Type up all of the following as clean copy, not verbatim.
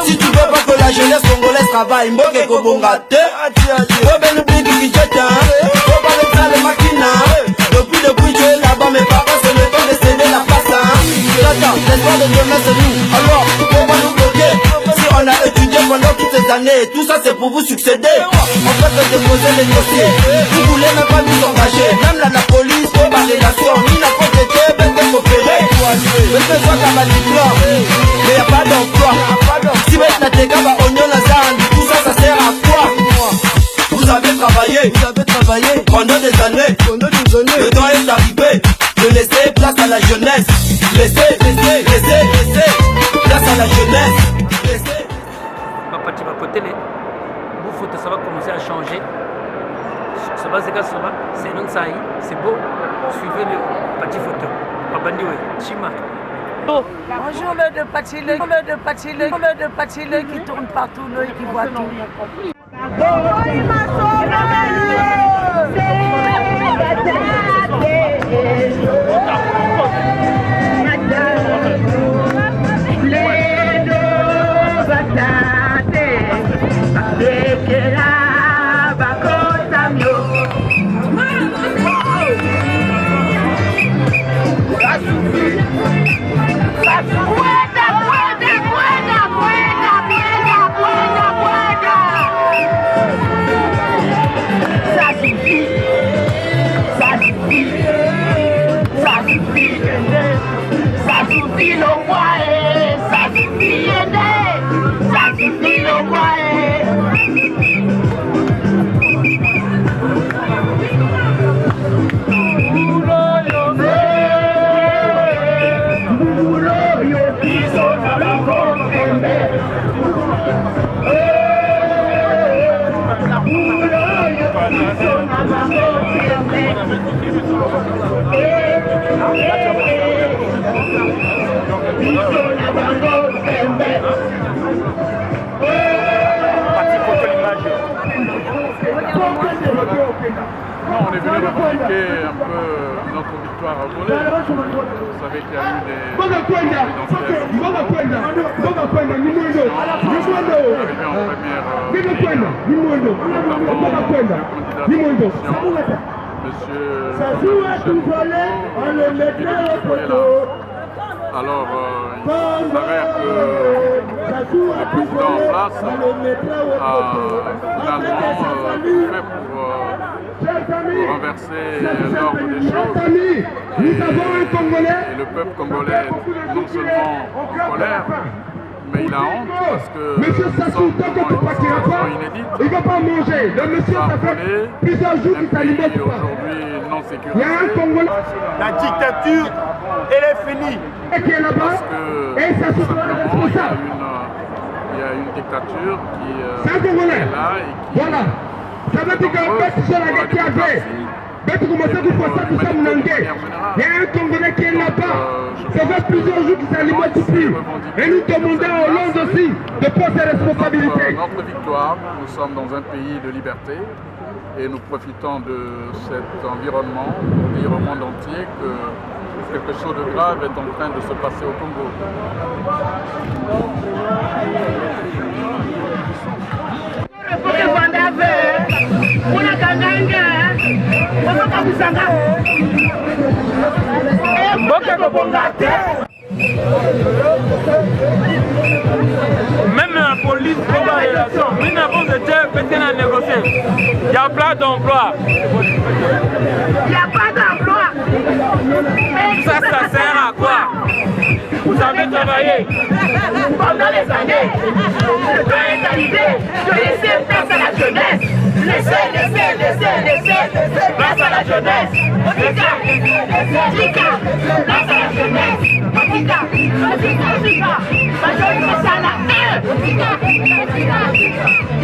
Si tu veux pas que la jeunesse congolaise travaille, mboke kobongate. Depuis tu es là-bas, mes parents, c'est le temps de céder la face. J'attends, l'espoir de demain c'est nous. Alors, pourquoi nous bloquer? Si on a étudié pendant toutes ces années, tout ça c'est pour vous succéder. On peut te déposer les dossiers. Vous voulez même pas nous engager. Même la police, pour ma relation, ni la protéger, même de coopérer. Mais que soit comme un diplôme, mais y'a pas d'emploi. Si maintenant t'es comme un oignon lasagne, tout ça, ça sert à quoi? Vous avez travaillé pendant des années. Le temps est arrivé de laisser place à la jeunesse. Laissez place à la jeunesse. Papa côté, vous faut ça va commencer à changer. Ça va c'est non ça c'est beau. Suivez le petit photo. Babandiwe, Chima. Bonjour le de Patile qui tourne partout, l'œil qui voit tout. Non, on est venu revendiquer un peu notre victoire à voler. Vous savez qu'il y a eu des arrivé en alors, il s'avère que le président en place a finalement tout fait pour renverser l'ordre des choses. Et le peuple congolais est non seulement en colère, mais il a honte parce que nous sommes devant une situation inédite. Il ne va pas manger. Le monsieur, ça fait plusieurs jours qu'il s'alimente pas. Aujourd'hui non sécurisé. Il y a un Congolais. La dictature, elle est finie. Et qui est là-bas. Et ça se trouve ça. Il y a une dictature qui c'est un Congolais. est là et qui... Voilà. Ça veut dire que bête sur la gâte qui avait. Bête commencer à vous faire ça, tout ça, Mounangé. Il y a un Congolais qui est là-bas. Ça fait plusieurs jours qu'il s'alimente plus. Et nous demandons à Hollande aussi de prendre ses responsabilités. Notre victoire, nous sommes dans un pays de liberté et nous profitons de cet environnement pour dire au monde entier que quelque chose de grave est en train de se passer au Congo. Même la police prend la relation. Nous n'avons déjà pété à négocier. Il n'y a pas d'emploi. Il n'y a pas d'emploi. Ça sert à quoi? Vous avez travaillé pendant les années. Le temps est arrivé de laisser place à la jeunesse. Laissez place à la jeunesse. Tika, place à la jeunesse. Tika, Major Masala.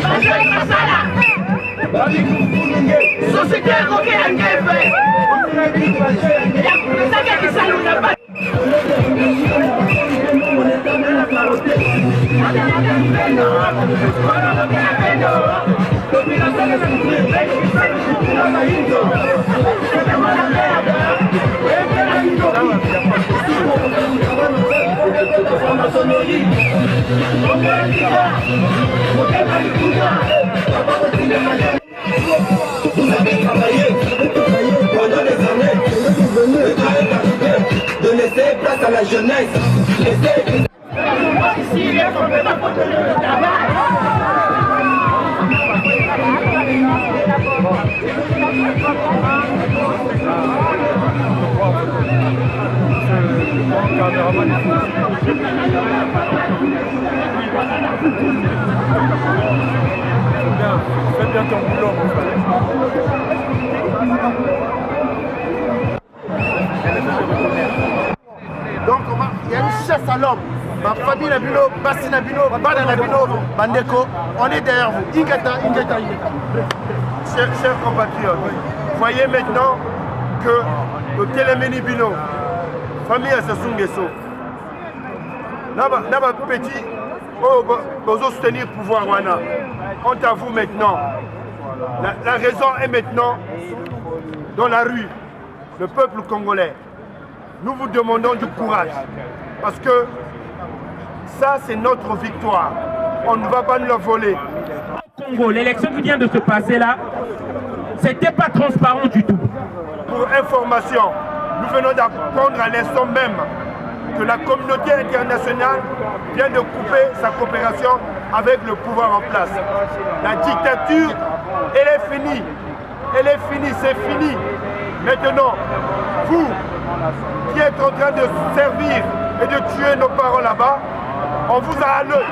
Major Masala. Société européenne qui est faite. Il y a ça qui s'allume pas. maçonnerie. Vous avez travaillé pendant des années. Le temps est arrivé de laisser place à la jeunesse. Ici, les compétents pour tenir le travail. Fais bien ton boulot, mon frère. Donc, il y a une chasse à l'homme. Ma famille Nabino, Bassi Nabino, Bana Nabino, Bandeko, on est derrière vous. Ingata. Chers compatriotes, voyez maintenant que le Téléméni Bino, famille à Sassou Nguesso, Naba Petit, vous soutenir le pouvoir. On t'avoue maintenant. La raison est maintenant dans la rue, le peuple congolais. Nous vous demandons du courage. Parce que ça, c'est notre victoire. On ne va pas nous la voler. Au Congo, l'élection qui vient de se passer là, c'était pas transparent du tout. Pour information, nous venons d'apprendre à l'instant même que la communauté internationale vient de couper sa coopération avec le pouvoir en place. La dictature, elle est finie. Elle est finie, c'est fini. Maintenant, vous qui êtes en train de servir et de tuer nos parents là-bas, on vous a à l'œil.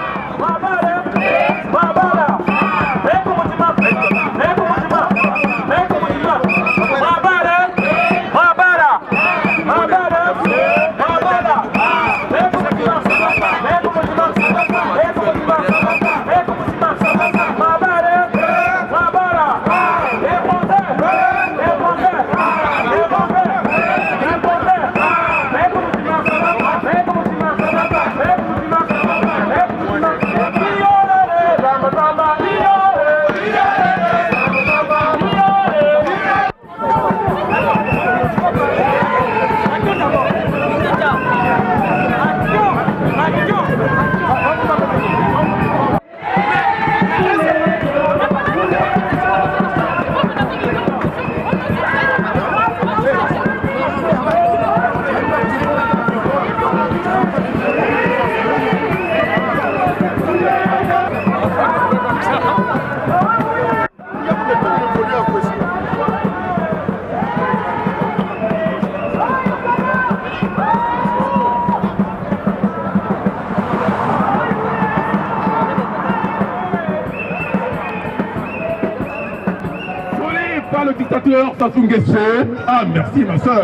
Le dictateur Sassou Nguesso. Ah, merci ma soeur.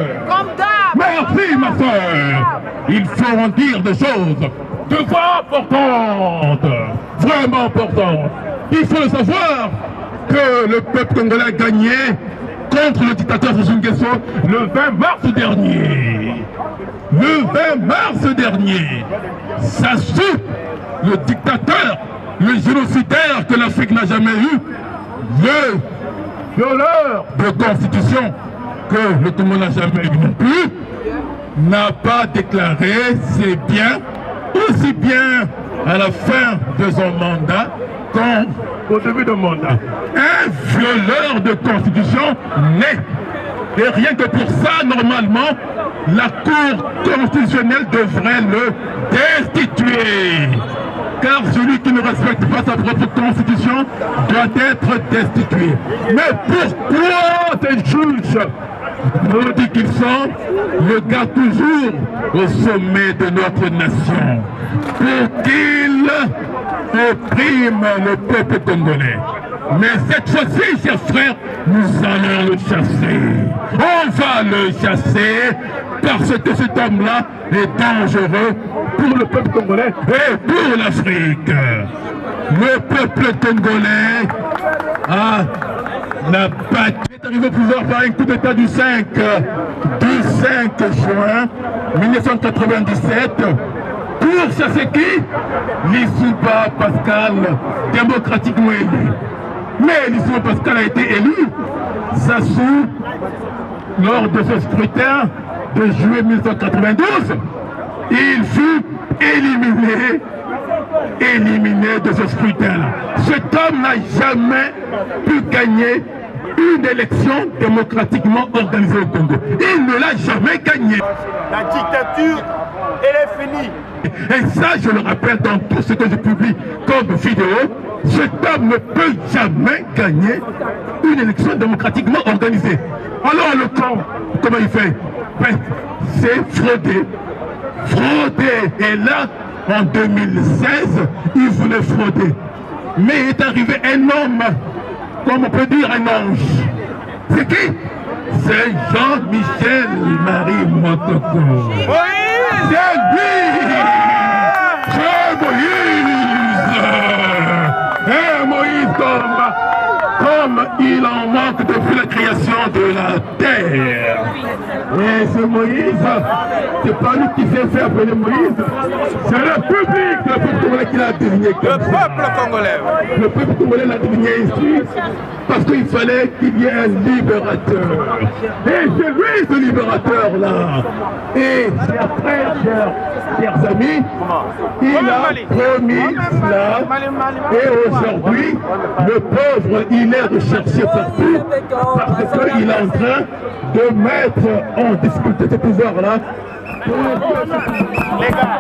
Merci ma soeur. Il faut en dire des choses de voix importantes, vraiment importantes. Il faut le savoir que le peuple congolais a gagné contre le dictateur Sassou Nguesso le 20 mars dernier. Le 20 mars dernier, Sassou, le dictateur, le génocidaire que l'Afrique n'a jamais eu, le violeur de constitution que le Congo n'a jamais eu non plus, n'a pas déclaré ses biens aussi bien à la fin de son mandat qu'au début de mandat. Un violeur de constitution né. Et rien que pour ça, normalement, la Cour constitutionnelle devrait le destituer. Car celui qui ne respecte pas sa propre constitution doit être destitué. Mais pourquoi ces juges maudits qu'ils sont le gardent toujours au sommet de notre nation? Pour qu'ils oppriment le peuple congolais. Mais cette fois-ci, chers frères, nous allons le chasser. On va le chasser parce que cet homme-là est dangereux pour le peuple congolais et pour l'Afrique. Le peuple congolais n'a pas est arrivé au pouvoir par un coup d'État du 5 juin 1997 pour chasser qui? Lissouba Pascal, démocratiquement élu. Mais Lissouba Pascal a été élu, Sassou, lors de ce scrutin de juillet 1992. il fut éliminé de ce scrutin-là. Cet homme n'a jamais pu gagner une élection démocratiquement organisée au Congo. Il ne l'a jamais gagné. La dictature, elle est finie. Et ça, je le rappelle dans tout ce que je publie comme vidéo, cet homme ne peut jamais gagner une élection démocratiquement organisée. Alors le camp, comment il fait? Ben, c'est frauder. Frauder. Et là, en 2016, il voulait frauder. Mais il est arrivé un homme, comme on peut dire un ange. C'est qui? C'est Jean-Michel Marie Mokoko. C'est lui! C'est Moïse! Et Moïse, comme il en manque depuis la création de la terre. Et ce Moïse, c'est pas lui qui s'est fait appeler Moïse, c'est le public, le peuple congolais qui l'a désigné. Le peuple congolais. Le peuple congolais l'a désigné ici parce qu'il fallait qu'il y ait un libérateur. Et c'est lui ce libérateur-là. Et après, chers amis, il a promis cela. Et aujourd'hui, le pauvre, il est recherché partout parce qu'il est en train de mettre en difficulté ce pouvoir-là. Les gars,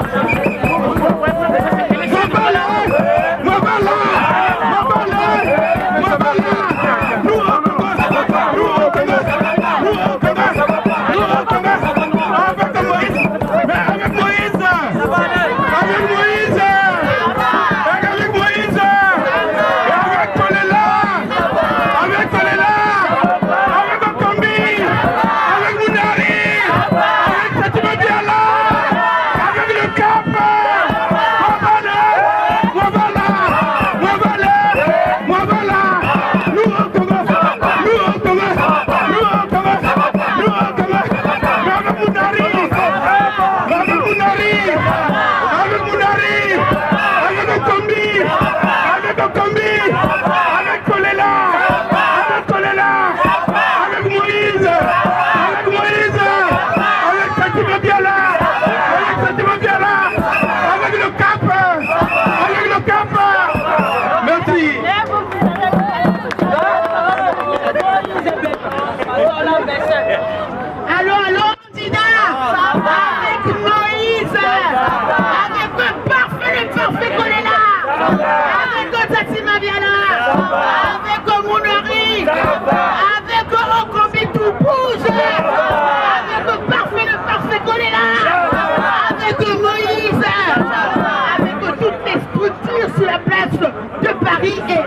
et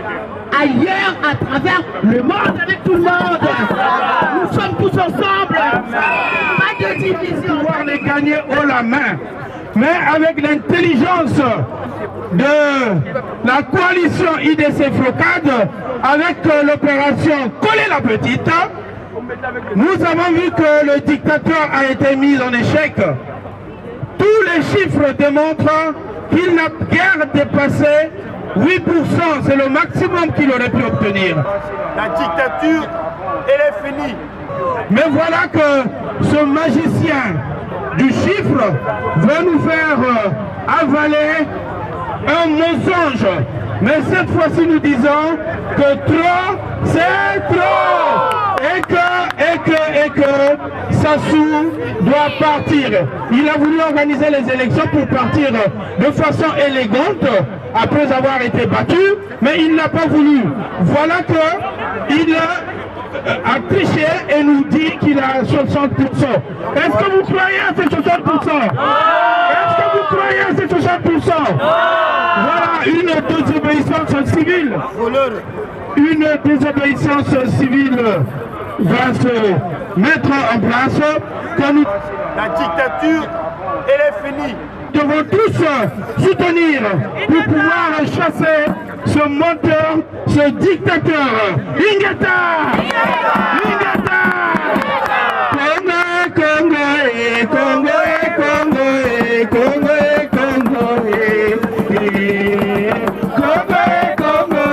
ailleurs à travers le monde, avec tout le monde. Nous sommes tous ensemble. Pas de division. Pouvoir les gagner haut la main, mais avec l'intelligence de la coalition IDC Flocade, avec l'opération Coller la Petite, nous avons vu que le dictateur a été mis en échec. Tous les chiffres démontrent qu'il n'a guère dépassé 8%, c'est le maximum qu'il aurait pu obtenir. La dictature, elle est finie. Mais voilà que ce magicien du chiffre veut nous faire avaler un mensonge. Mais cette fois-ci, nous disons que trop, c'est trop. Et que Sassou doit partir. Il a voulu organiser les élections pour partir de façon élégante après avoir été battu, mais il n'a pas voulu. Voilà qu'il a triché et nous dit qu'il a 60%. Est-ce que vous croyez à ces 60%? Est-ce que vous croyez à ces 60%? Voilà une désobéissance civile. Une désobéissance civile va se mettre en place. La dictature, elle est finie. Nous devons tous soutenir pour pouvoir chasser ce menteur, ce dictateur. Ingata! Ingata! Congo, Congo, Congo, Congo, Congo, Congo, Congo,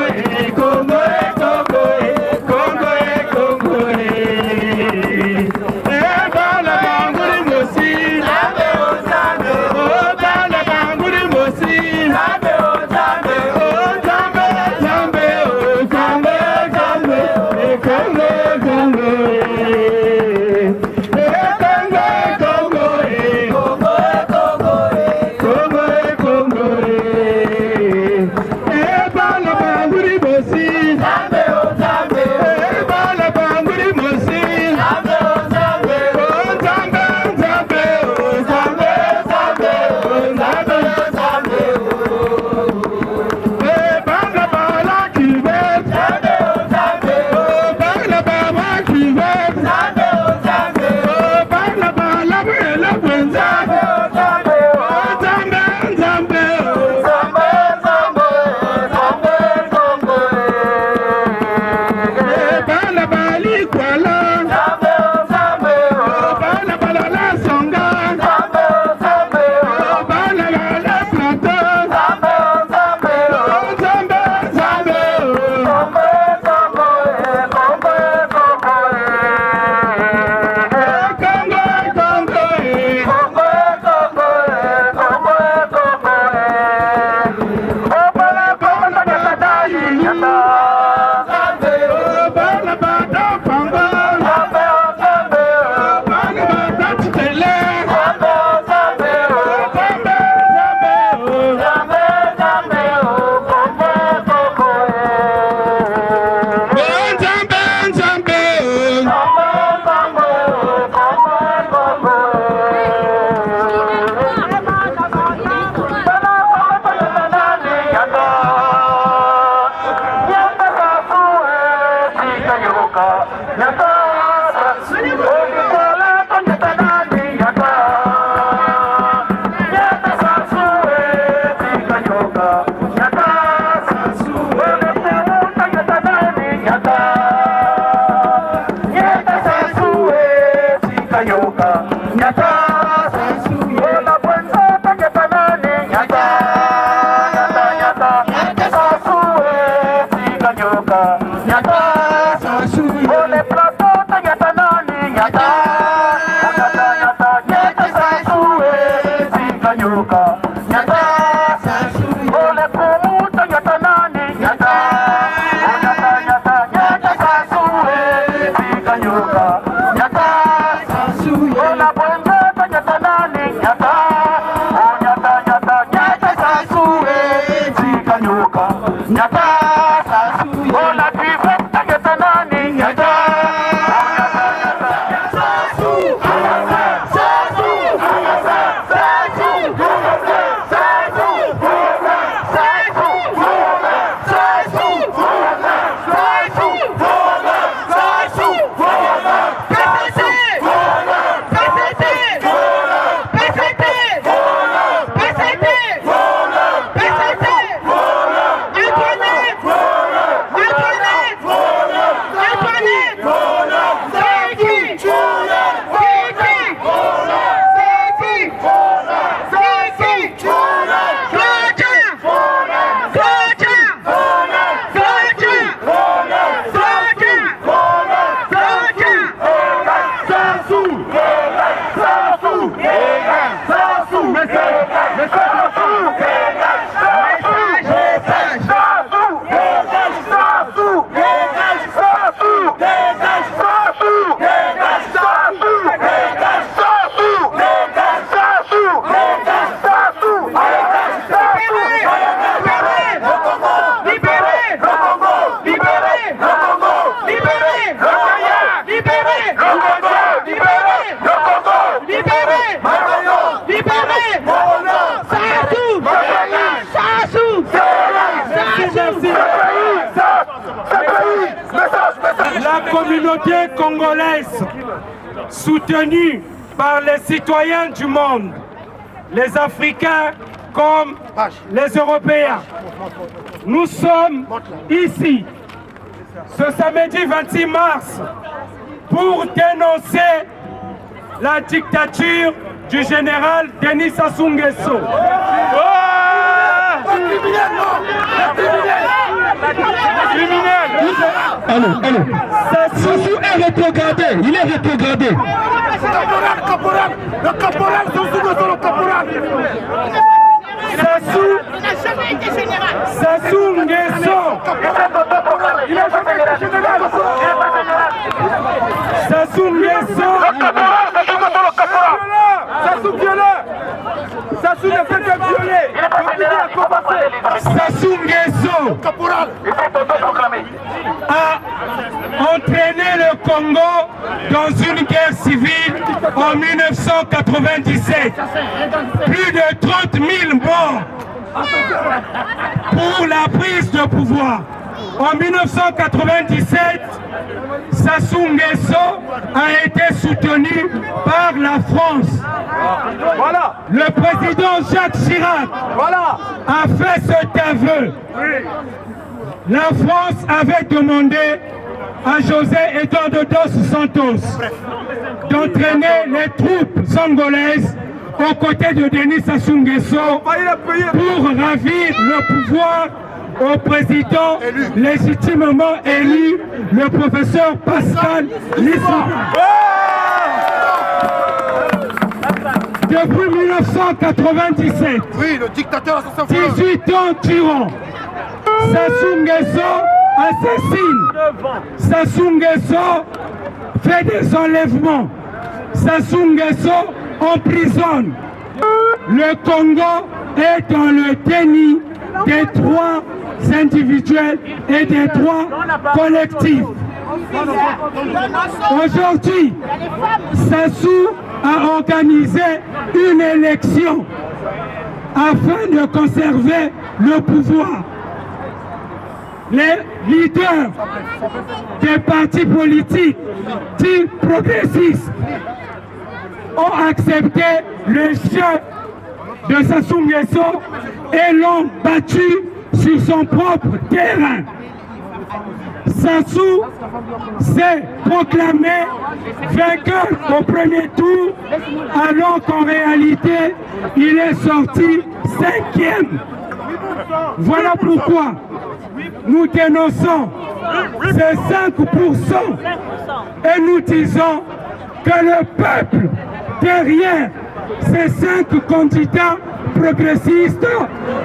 La communauté congolaise, soutenue par les citoyens du monde, les Africains comme les Européens, nous sommes ici ce samedi 26 mars pour dénoncer la dictature du général Denis Sassou Nguesso. Sassou est rétrogradé, il est rétrogradé. Le caporal, le caporal. Sassou Nguesso. Il a jamais été général. Sassou Nguesso. Sassou violé. Sassou ne fait que violer. Sassou Nguesso a entraîné le Congo dans une guerre civile en 1997. Plus de 30 000 morts pour la prise de pouvoir. En 1997, Sassou Nguesso a été soutenu par la France. Voilà. Le président Jacques Chirac a fait cet aveu. La France avait demandé à José Eduardo dos Santos d'entraîner les troupes angolaises aux côtés de Denis Sassou Nguesso pour ravir le pouvoir au président légitimement élu, le professeur Pascal Lissouba. Depuis 1997, oui, le dictateur assassin, 18 ans tyran, Sassou Nguesso assassine, Sassou Nguesso fait des enlèvements, Sassou Nguesso emprisonne. Le Congo est dans le déni des droits individuels et des droits collectifs. Aujourd'hui, Sassou a organisé une élection afin de conserver le pouvoir. Les leaders des partis politiques dits progressistes ont accepté le jeu de Sassou Nguesso et l'ont battu sur son propre terrain. Sassou s'est proclamé vainqueur au premier tour, alors qu'en réalité, il est sorti 5e. Voilà pourquoi nous dénonçons ces 5% et nous disons que le peuple, derrière ces 5 candidats, progressiste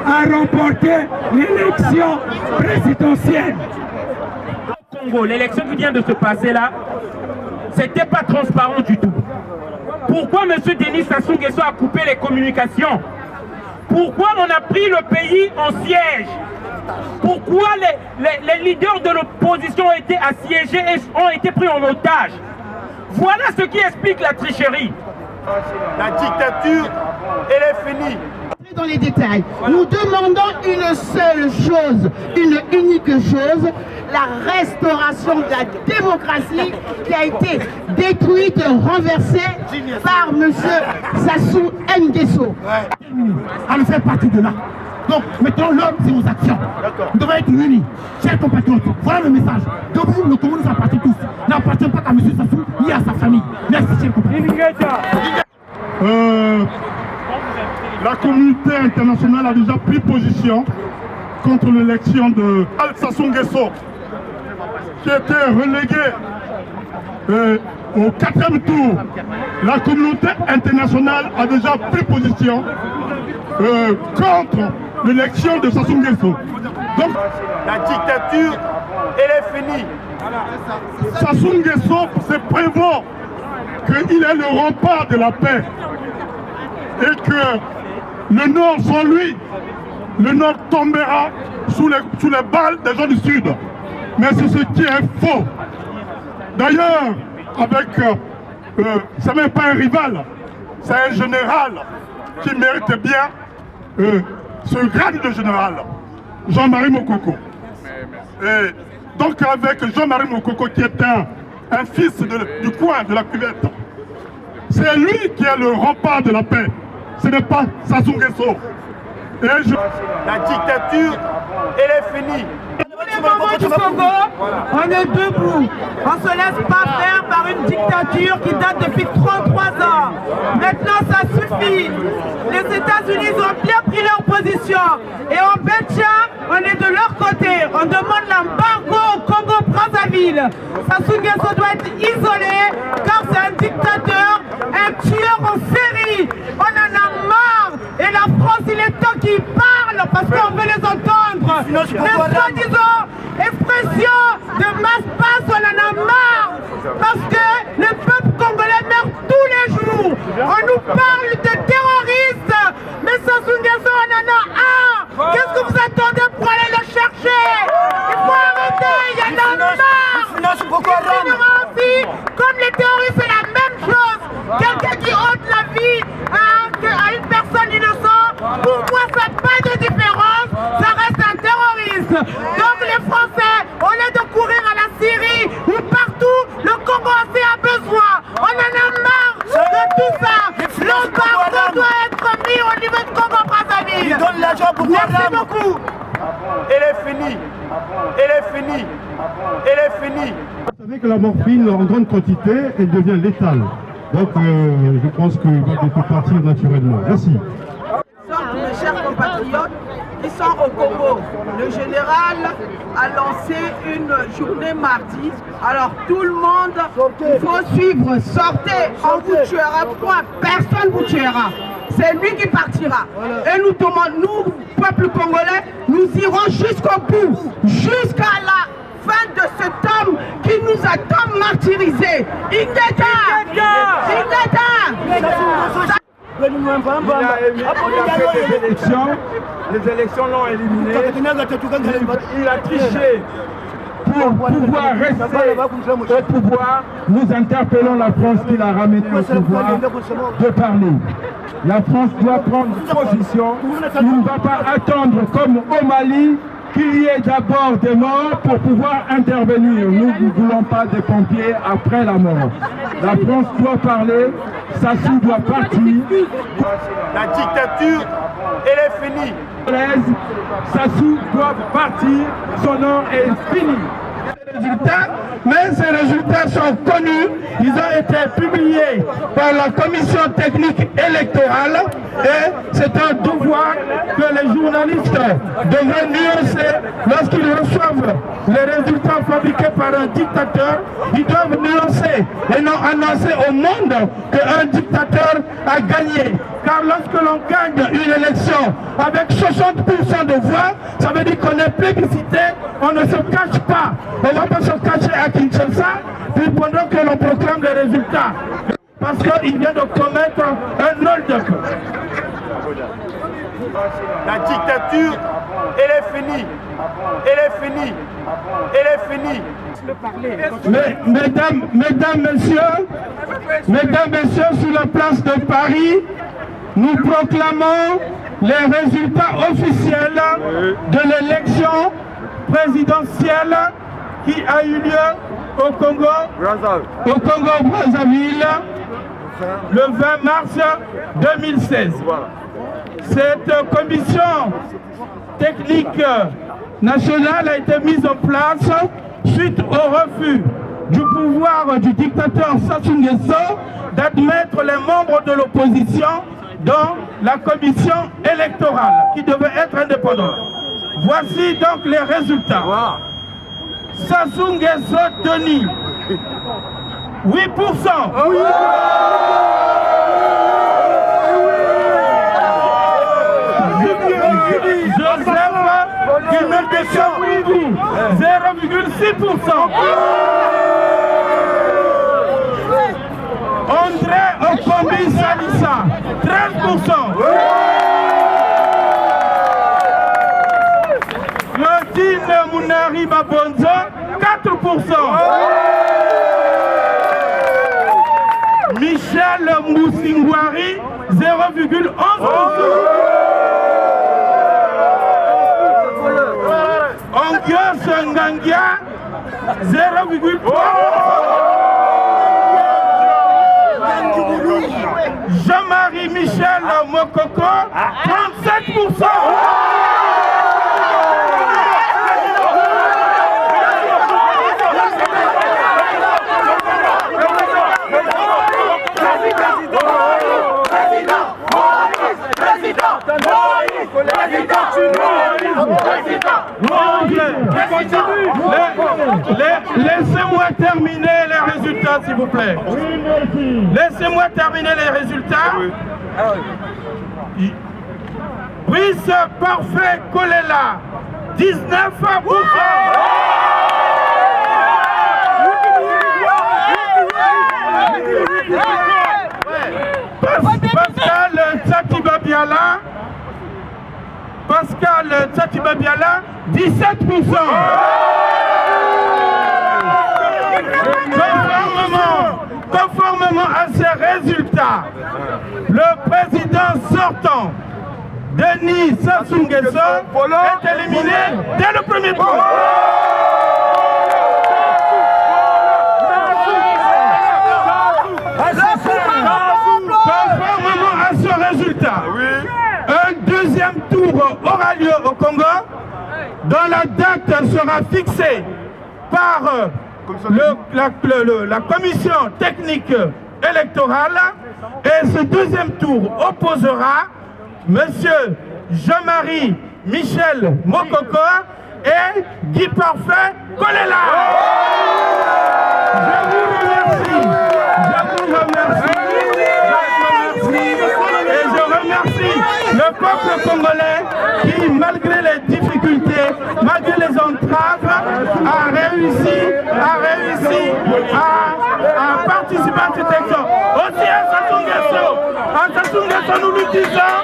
a remporté l'élection présidentielle. Au Congo, l'élection qui vient de se passer là, c'était pas transparent du tout. Pourquoi M. Denis Sassou Nguesso a coupé les communications? Pourquoi on a pris le pays en siège? Pourquoi les leaders de l'opposition ont été assiégés et ont été pris en otage? Voilà ce qui explique la tricherie. La dictature, elle est finie. Dans les détails, nous demandons une seule chose, une unique chose, la restauration de la démocratie qui a été détruite, renversée par M. Sassou Nguesso. À le faire partie de là. Donc, mettons l'homme, c'est nos actions. Nous devons être unis. Chers compatriotes, voilà le message. De vous, le Congo nous appartient tous. N'appartient pas qu'à M. Sassou, ni à sa famille. Merci, chers compatriotes. La communauté internationale a déjà pris position contre l'élection de Sassou Nguesso, qui était relégué au 4e tour. La communauté internationale a déjà pris position contre l'élection de Sassou Nguesso. Donc, la dictature, elle est finie. Sassou Nguesso se prévaut qu'il est le rempart de la paix et que le Nord, sans lui, le Nord tombera sous les balles des gens du Sud. Mais c'est ce qui est faux. D'ailleurs, avec, c'est même pas un rival, c'est un général qui mérite bien ce grade de général, Jean-Marie Mokoko. Et donc avec Jean-Marie Mokoko qui est un fils du coin, de la cuvette, c'est lui qui est le rempart de la paix. Ce n'est pas Sassou Nguesso. La dictature, elle est finie. Les mamans du Congo, on est debout. On ne se laisse pas faire par une dictature qui date depuis 33 ans. Maintenant, ça suffit. Les États-Unis ont bien pris leur position. Et en Belgique, on est de leur côté. On demande l'embargo au Congo-Brazzaville. Sassou Nguesso doit être isolé car c'est un dictateur, un tueur en série. On en a marre. Et la France, il est temps qu'ils parlent parce qu'on veut les entendre. Les soi-disant expressions de masse-passe, on en a marre. Parce que le peuple congolais meurt tous les jours. On nous parle de terroristes. Mais Sassou Nguesso, on en a un. Qu'est-ce que vous attendez pour aller le chercher? Il faut arrêter, il y en a marre. Aussi, comme les terroristes, c'est la même chose. Quelqu'un qui ôte la vie à une personne innocente, pour moi, ça n'a pas de différence. Ça reste un terroriste. Donc les Français, au lieu de courir à la Syrie ou partout, le Congo aussi a besoin. On en a marre de tout ça. L'embargo doit être mis au niveau de Congo-Brazzaville. Il donne l'argent pour Merci beaucoup. Elle est finie. Elle est finie. Elle est finie. vous savez que la morphine en grande quantité, elle devient létale. Donc je pense qu'il va bientôt partir naturellement. Merci. Mes chers compatriotes qui sont au Congo, le général a lancé une journée mardi. Alors tout le monde, il faut suivre, sortez, on vous tuera, point, personne vous tuera. C'est lui qui partira. Et nous demandons, nous, peuple congolais, nous irons jusqu'au bout, jusqu'à la fin de cet homme qui nous a tant martyrisés. Les élections l'ont éliminé. Il a triché. Pour pouvoir rester au pouvoir, nous interpellons la France qui l'a ramené au pouvoir de parler. La France doit prendre position. Il ne va pas attendre comme au Mali qu'il y ait d'abord des morts pour pouvoir intervenir. Nous ne voulons pas des pompiers après la mort. La France doit parler, Sassou doit partir. La dictature, elle est finie. Sassou doit partir, son nom est fini. Mais ces résultats sont connus, ils ont été publiés par la commission technique électorale et c'est un devoir que les journalistes devraient nuancer lorsqu'ils reçoivent les résultats fabriqués par un dictateur. Ils doivent nuancer et non annoncer au monde qu'un dictateur a gagné. Car lorsque l'on gagne une élection avec 60% de voix, ça veut dire qu'on est plébiscité, on ne se cache pas. On ne va pas se cacher à Kinshasa, puis pendant que l'on proclame les résultats. Parce qu'il vient de commettre un hold-up. La dictature, elle est finie. Elle est finie. Elle est finie. Mesdames, messieurs, sur la place de Paris, nous proclamons les résultats officiels de l'élection présidentielle qui a eu lieu au Congo-Brazzaville le 20 mars 2016. Cette commission technique nationale a été mise en place suite au refus du pouvoir du dictateur Sassou Nguesso d'admettre les membres de l'opposition dans la commission électorale qui devait être indépendante. Voici donc les résultats. Sassou Nguesso Denis, 8%. Joseph Guimel-Deschamps, 0,6%. André Okombi Salissa, 13%. Claudine Mounari Babonzo, 4%. Michel Moussingwari, 0,11%. Ongios Ngangia, 0,3%. Jean-Marie Michel Mokoko, 37%. Laissez-moi terminer les résultats, s'il vous plaît. Laissez-moi terminer les résultats. Brice Parfait Kolela, 19%. Pascal Tsatiba Biala, 17%. Conformément à ces résultats, le président sortant, Denis Sassou Nguesso, est éliminé dès le premier tour. Conformément à ce résultat, un deuxième tour aura lieu au Congo, dont la date sera fixée par la commission technique électorale, et ce deuxième tour opposera M. Jean-Marie Michel Mokoko et Guy Parfait Kolela. Je vous remercie. Et je remercie le peuple congolais qui, malgré les difficultés, malgré les entraves, a réussi à participer à cette élection. Aussi à Sassou Nguesso, nous lui disons